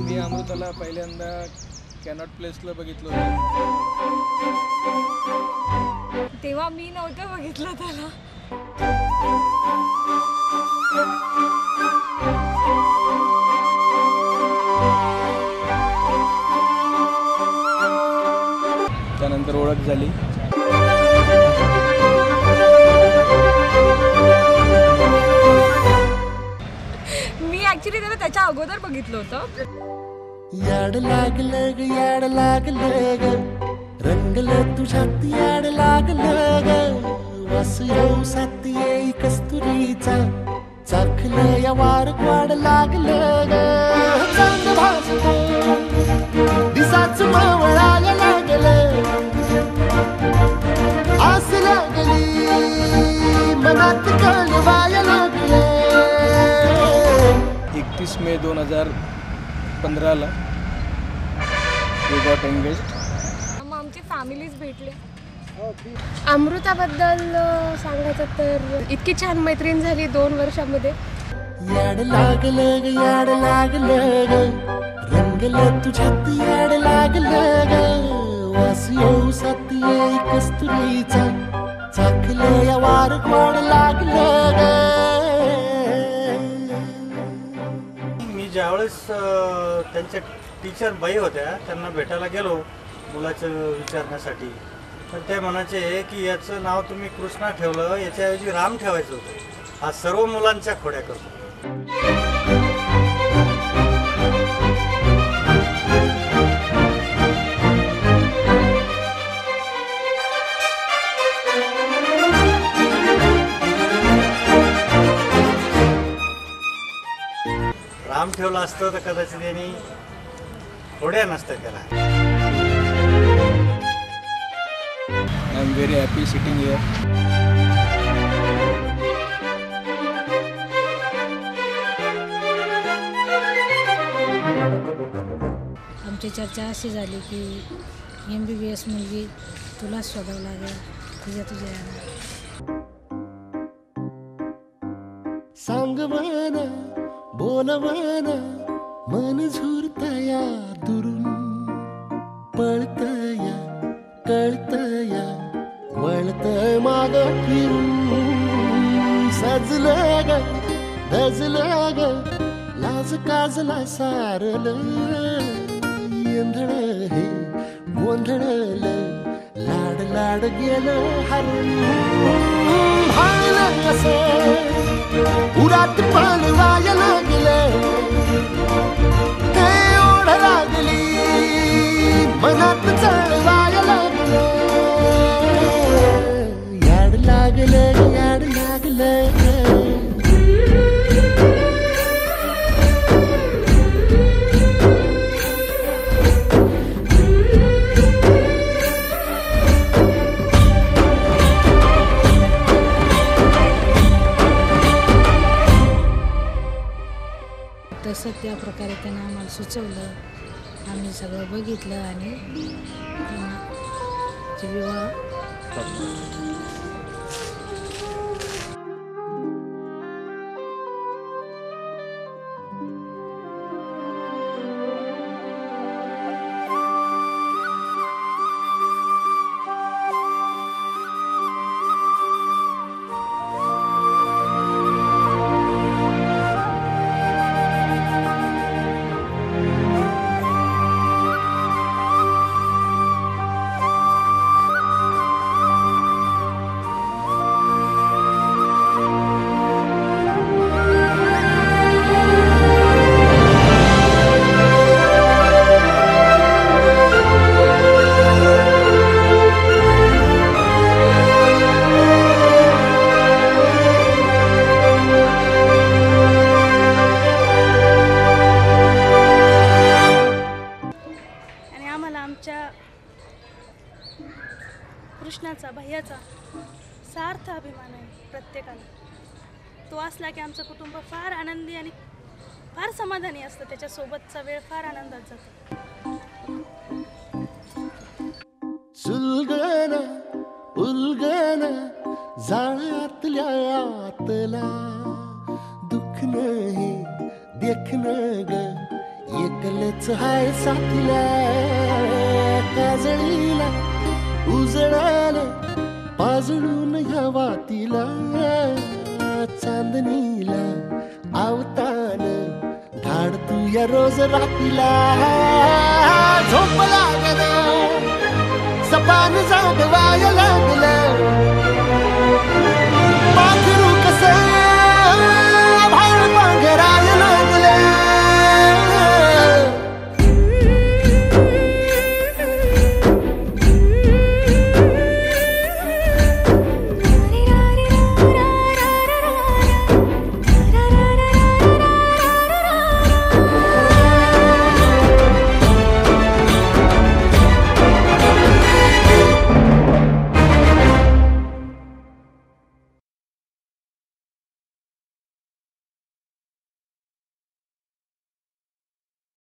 मी अमृताला पहिल्यांदा कॅनॉट प्लेसला बघितलं होतं. तेव्हा मी नव्हतं बघितलं त्याला. त्यानंतर ओळख झाली. मी ऍक्च्युली त्याला त्याच्या अगोदर बघितलं होतं. याड लागलं ग याड लागलं ग रंगलं तुझ्यात याड लागलं ग वास येऊ साथ येई कस्तुरीचा चाखलं या वार वाड लागलं ग चांग भासलं दिसाच मावळायला लागलं आस लागली मनात कळवायला लागलं. 31 मे 2015ला वी गॉट एंगेज्ड. मग आमची फॅमिलीज भेटले. अमृताबद्दल सांगायचं तर इतकी छान मैत्रीण झाली 2 वर्षामध्ये. याड लागलं ग याड लागलं ग रंगलं तुझ्यात याड लागलं ग वास येऊ साथ येई कस्तुरीचा चाखलं या वार वाड लागलं ग. मी ज्यावेळेस त्यांच्या टीचर बाई होत्या त्यांना भेटायला गेलो मुलाचं विचारण्यासाठी, तर ते म्हणायचे की याचं नाव तुम्ही कृष्णा ठेवलं, याच्याऐवजी राम ठेवायचं होतं. हा सर्व मुलांच्या खोड्या करतो. राम ठेवलं असतं तर कदाचित यांनी खोड्या नसत्या त्याला. I am very happy sitting here. आमची चर्चा अशी झाली की MBBS मुलगी तुलाच शोधावं लागेल तुझ्या. सांगवाना बोलवाना मन झुरतया दुरून पळतया कळतया वळतय माग फिरून सजलं ग धजलं ग लाज काजला सारलं येंधळ हे गोंधळलं लाड लाड गेलं हरून भाळलं असं उरात पालवाया लागलं ते ओढ लागली मनात चळवाया लागलं. याड लागलं याड लागलं. तसं त्या प्रकारे त्यानं आम्हाला सुचवलं. आम्ही सगळं बघितलं आणि विवाह. कृष्णाचा भैयाचा सार्थ अभिमान आहे प्रत्येकाला. तो असला की आमचं कुटुंब फार आनंदी आणि फार समाधानी असतं. त्याच्यासोबतचा वेळ फार आनंदात जातो. सुलगना उलगना जाळ्यातल्या आतला दुःख देखन हे देखन ग एकलच हाय साथीला काजळीला उजळाला पाजळून ह्या वातीला चांदणीला आवतान धाड तू या रोज रातीला झोप लागला सपान जागवाय लागला